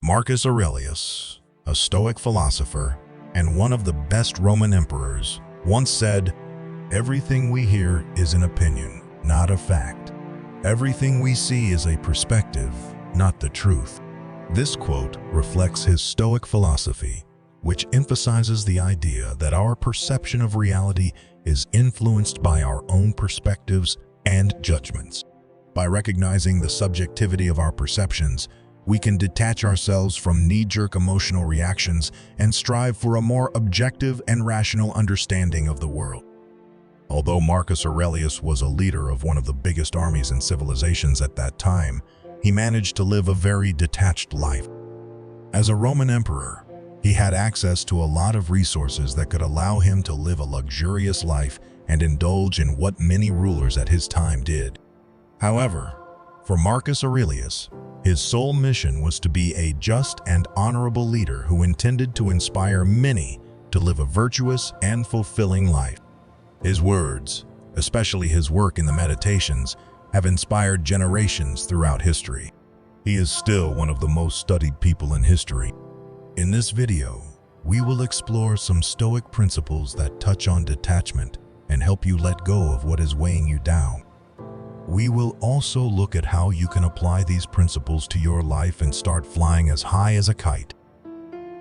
Marcus Aurelius, a Stoic philosopher and one of the best Roman emperors, once said, "Everything we hear is an opinion, not a fact. Everything we see is a perspective, not the truth." This quote reflects his Stoic philosophy, which emphasizes the idea that our perception of reality is influenced by our own perspectives and judgments. By recognizing the subjectivity of our perceptions, we can detach ourselves from knee-jerk emotional reactions and strive for a more objective and rational understanding of the world. Although Marcus Aurelius was a leader of one of the biggest armies and civilizations at that time, he managed to live a very detached life. As a Roman emperor, he had access to a lot of resources that could allow him to live a luxurious life and indulge in what many rulers at his time did. However, for Marcus Aurelius, his sole mission was to be a just and honorable leader who intended to inspire many to live a virtuous and fulfilling life. His words, especially his work in the Meditations, have inspired generations throughout history. He is still one of the most studied people in history. In this video, we will explore some Stoic principles that touch on detachment and help you let go of what is weighing you down. We will also look at how you can apply these principles to your life and start flying as high as a kite.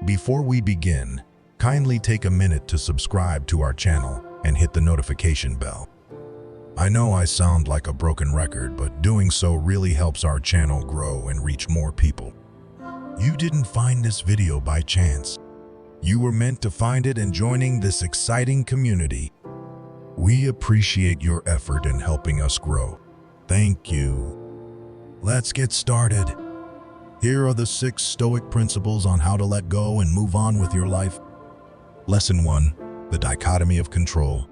Before we begin, kindly take a minute to subscribe to our channel and hit the notification bell. I know I sound like a broken record, but doing so really helps our channel grow and reach more people. You didn't find this video by chance. You were meant to find it, and joining this exciting community. We appreciate your effort in helping us grow. Thank you. Let's get started. Here are the 6 Stoic principles on how to let go and move on with your life. Lesson 1. The dichotomy of control.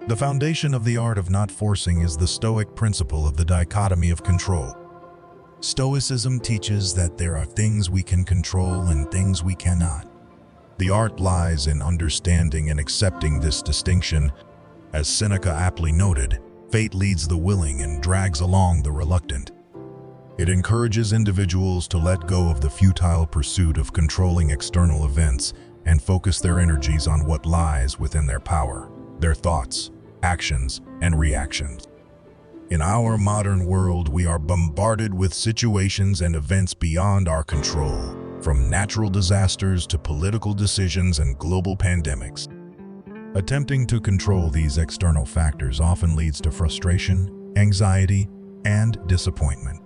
The foundation of the art of not forcing is the Stoic principle of the dichotomy of control. Stoicism teaches that there are things we can control and things we cannot. The art lies in understanding and accepting this distinction. As Seneca aptly noted, fate leads the willing and drags along the reluctant. It encourages individuals to let go of the futile pursuit of controlling external events and focus their energies on what lies within their power, their thoughts, actions, and reactions. In our modern world, we are bombarded with situations and events beyond our control, from natural disasters to political decisions and global pandemics. Attempting to control these external factors often leads to frustration, anxiety, and disappointment.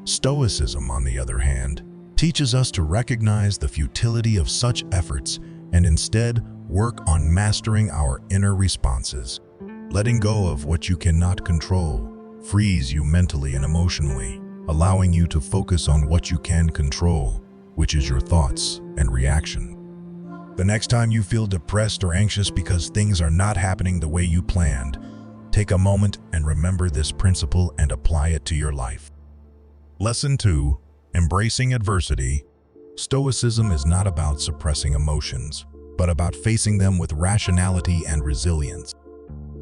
Stoicism, on the other hand, teaches us to recognize the futility of such efforts and instead work on mastering our inner responses. Letting go of what you cannot control frees you mentally and emotionally, allowing you to focus on what you can control, which is your thoughts and reaction. The next time you feel depressed or anxious because things are not happening the way you planned, take a moment and remember this principle and apply it to your life. Lesson 2. Embracing adversity. Stoicism is not about suppressing emotions, but about facing them with rationality and resilience.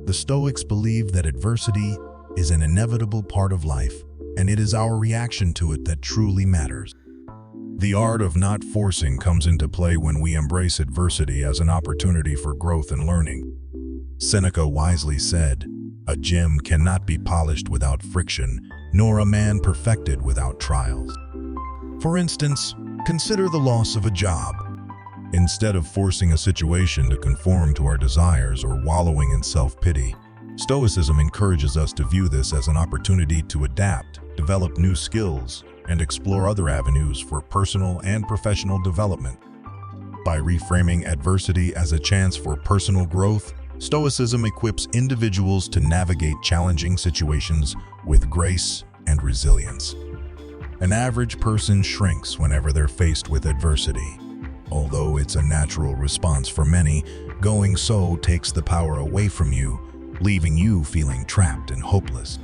The Stoics believe that adversity is an inevitable part of life, and it is our reaction to it that truly matters. The art of not forcing comes into play when we embrace adversity as an opportunity for growth and learning. Seneca wisely said, "A gem cannot be polished without friction, nor a man perfected without trials." For instance, consider the loss of a job. Instead of forcing a situation to conform to our desires or wallowing in self-pity, Stoicism encourages us to view this as an opportunity to adapt, develop new skills, and explore other avenues for personal and professional development. By reframing adversity as a chance for personal growth, Stoicism equips individuals to navigate challenging situations with grace and resilience. An average person shrinks whenever they're faced with adversity. Although it's a natural response for many, going so takes the power away from you, leaving you feeling trapped and hopeless.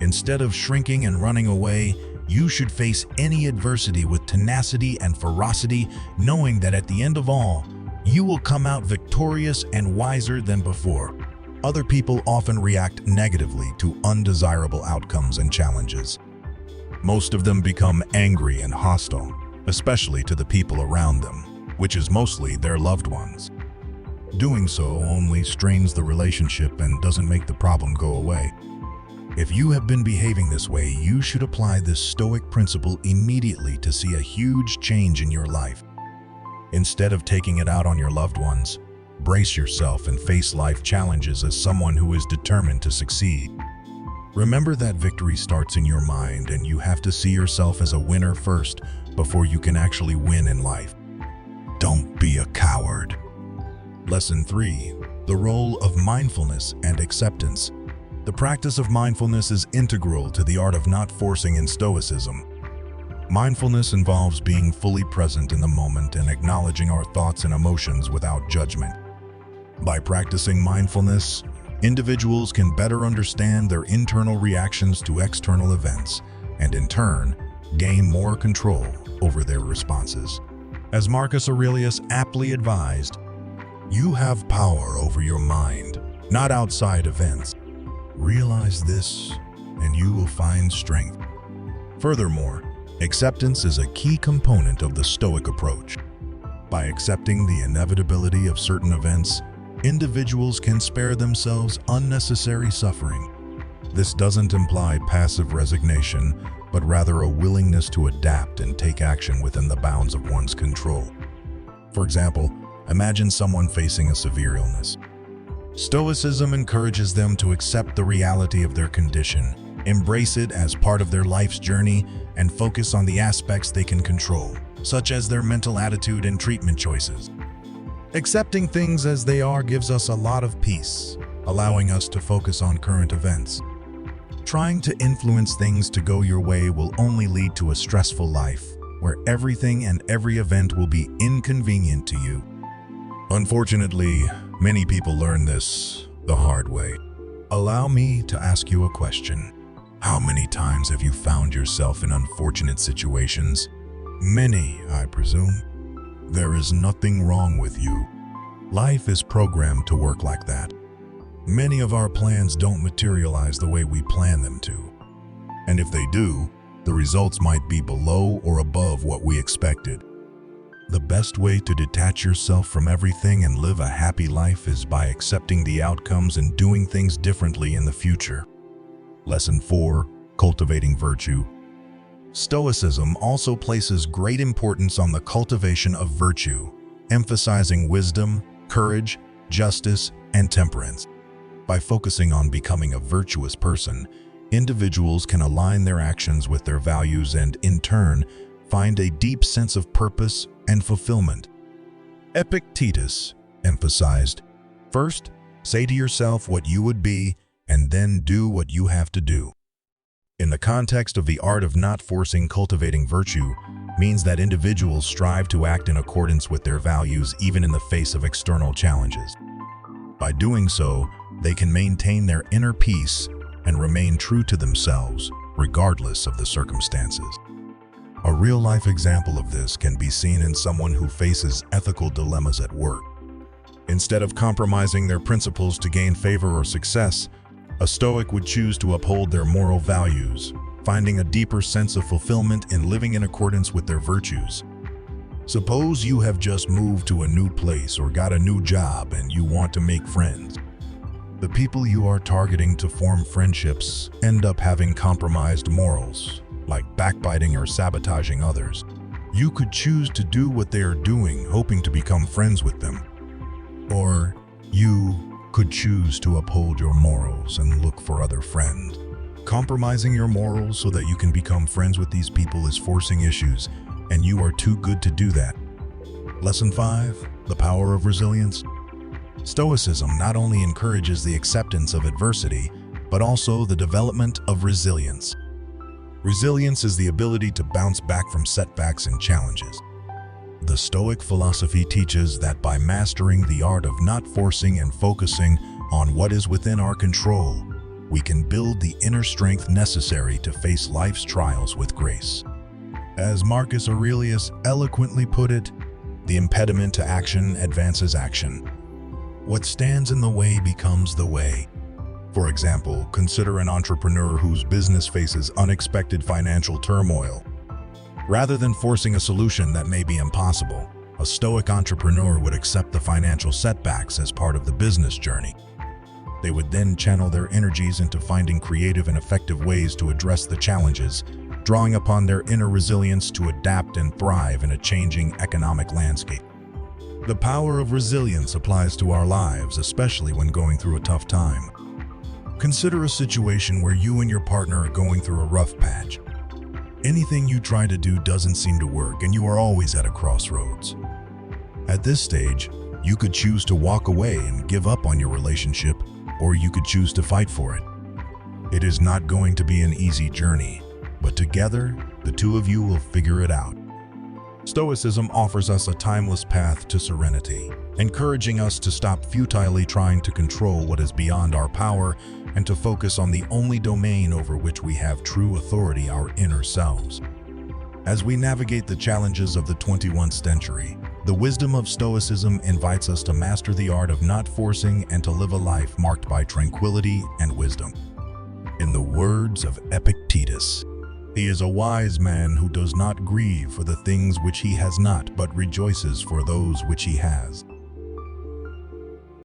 Instead of shrinking and running away, you should face any adversity with tenacity and ferocity, knowing that at the end of all, you will come out victorious and wiser than before. Other people often react negatively to undesirable outcomes and challenges. Most of them become angry and hostile, especially to the people around them, which is mostly their loved ones. Doing so only strains the relationship and doesn't make the problem go away. If you have been behaving this way, you should apply this Stoic principle immediately to see a huge change in your life. Instead of taking it out on your loved ones, brace yourself and face life challenges as someone who is determined to succeed. Remember that victory starts in your mind, and you have to see yourself as a winner first before you can actually win in life. Don't be a coward. Lesson 3. The role of mindfulness and acceptance. The practice of mindfulness is integral to the art of not forcing in Stoicism. Mindfulness involves being fully present in the moment and acknowledging our thoughts and emotions without judgment. By practicing mindfulness, individuals can better understand their internal reactions to external events and, in turn, gain more control over their responses. As Marcus Aurelius aptly advised, you have power over your mind, not outside events. Realize this, and you will find strength. Furthermore, acceptance is a key component of the Stoic approach. By accepting the inevitability of certain events, individuals can spare themselves unnecessary suffering. This doesn't imply passive resignation, but rather a willingness to adapt and take action within the bounds of one's control. For example, imagine someone facing a severe illness. Stoicism encourages them to accept the reality of their condition, embrace it as part of their life's journey, and focus on the aspects they can control, such as their mental attitude and treatment choices. Accepting things as they are gives us a lot of peace, allowing us to focus on current events. Trying to influence things to go your way will only lead to a stressful life, where everything and every event will be inconvenient to you. Unfortunately, many people learn this the hard way. Allow me to ask you a question. How many times have you found yourself in unfortunate situations? Many, I presume. There is nothing wrong with you. Life is programmed to work like that. Many of our plans don't materialize the way we plan them to. And if they do, the results might be below or above what we expected. The best way to detach yourself from everything and live a happy life is by accepting the outcomes and doing things differently in the future. Lesson 4. Cultivating virtue. Stoicism also places great importance on the cultivation of virtue, emphasizing wisdom, courage, justice, and temperance. By focusing on becoming a virtuous person, individuals can align their actions with their values and, in turn, find a deep sense of purpose and fulfillment. Epictetus emphasized, first, say to yourself what you would be, and then do what you have to do. In the context of the art of not forcing, cultivating virtue means that individuals strive to act in accordance with their values even in the face of external challenges. By doing so, they can maintain their inner peace and remain true to themselves, regardless of the circumstances. A real-life example of this can be seen in someone who faces ethical dilemmas at work. Instead of compromising their principles to gain favor or success, a Stoic would choose to uphold their moral values, finding a deeper sense of fulfillment in living in accordance with their virtues. Suppose you have just moved to a new place or got a new job and you want to make friends. The people you are targeting to form friendships end up having compromised morals, like backbiting or sabotaging others. You could choose to do what they are doing, hoping to become friends with them. Or you could choose to uphold your morals and look for other friends. Compromising your morals so that you can become friends with these people is forcing issues, and you are too good to do that. Lesson 5. The power of resilience. Stoicism not only encourages the acceptance of adversity, but also the development of resilience. Resilience is the ability to bounce back from setbacks and challenges. The Stoic philosophy teaches that by mastering the art of not forcing and focusing on what is within our control, we can build the inner strength necessary to face life's trials with grace. As Marcus Aurelius eloquently put it, the impediment to action advances action. What stands in the way becomes the way. For example, consider an entrepreneur whose business faces unexpected financial turmoil. Rather than forcing a solution that may be impossible, a Stoic entrepreneur would accept the financial setbacks as part of the business journey. They would then channel their energies into finding creative and effective ways to address the challenges, drawing upon their inner resilience to adapt and thrive in a changing economic landscape. The power of resilience applies to our lives, especially when going through a tough time. Consider a situation where you and your partner are going through a rough patch. Anything you try to do doesn't seem to work, and you are always at a crossroads. At this stage, you could choose to walk away and give up on your relationship, or you could choose to fight for it. It is not going to be an easy journey, but together, the two of you will figure it out. Stoicism offers us a timeless path to serenity, encouraging us to stop futilely trying to control what is beyond our power and to focus on the only domain over which we have true authority, our inner selves. As we navigate the challenges of the 21st century, the wisdom of Stoicism invites us to master the art of not forcing and to live a life marked by tranquility and wisdom. In the words of Epictetus, "He is a wise man who does not grieve for the things which he has not, but rejoices for those which he has."